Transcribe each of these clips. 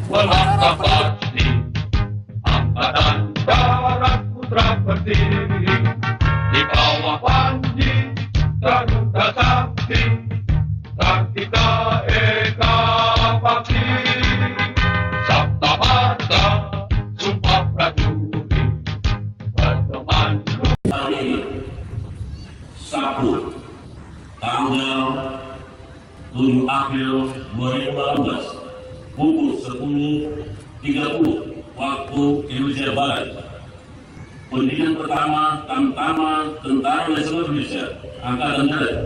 melangkah pasti. Angkatan Darat Putra berdiri di bawah Panji Garuda Sakti, Kartika Eka Bakti, Sabta Marga, Sumpah Prajurit, berteman hari Sabtu tanggal 7 April 2018 pukul 10.30 waktu Indonesia Barat. Pendidikan pertama Tamtama Tentara Nasional Indonesia Angkatan Darat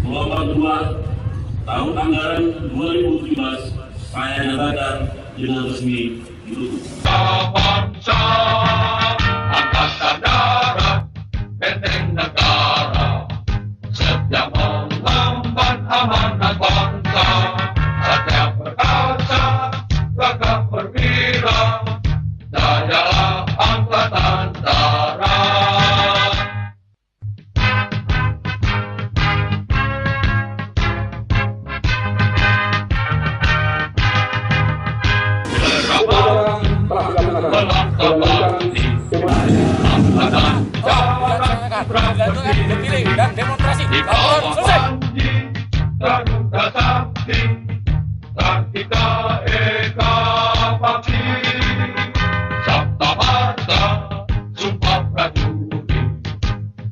Gelombang 2 tahun anggaran 2017 saya nyatakan dengan resmi ditutup. bangsa, Angkatan Darat, benteng negara, setia mengemban amanat bangsa, satya perkasa, gagah perwira, dayalah Angkatan Darat. Melangkah pasti, Angkatan Darat Putra berdiri dan demonstrasi di bawah Panji Garuda Sakti, Kartika Eka Bakti, Sabta Marga, Sumpah Prajurit,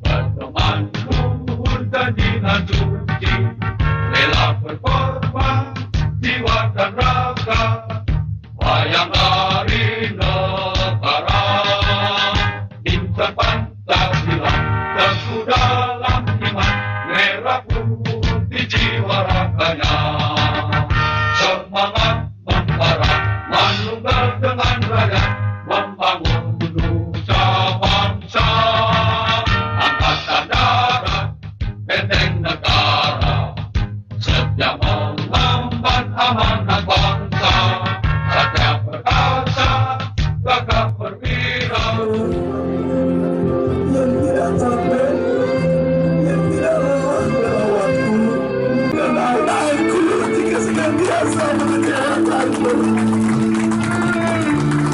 berteman luhur dan jiwa suci, rela berkorban jiwa dan raga, wayang hari negara, insan Pancasila teguh dalam iman, merah putih jiwa raganya, semangat membara, manunggal dengan rakyat, membangun nusa bangsa, Angkatan Darat, benteng negara, setia mengemban amanat bangsa, satya perkasa, gagah perwira. Yang tidak capek, yang tidak lelah melawatku, dan anak-anakku ketika senantiasa mengerjakanmu.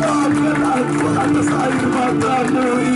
Maafkan aku atas air matamu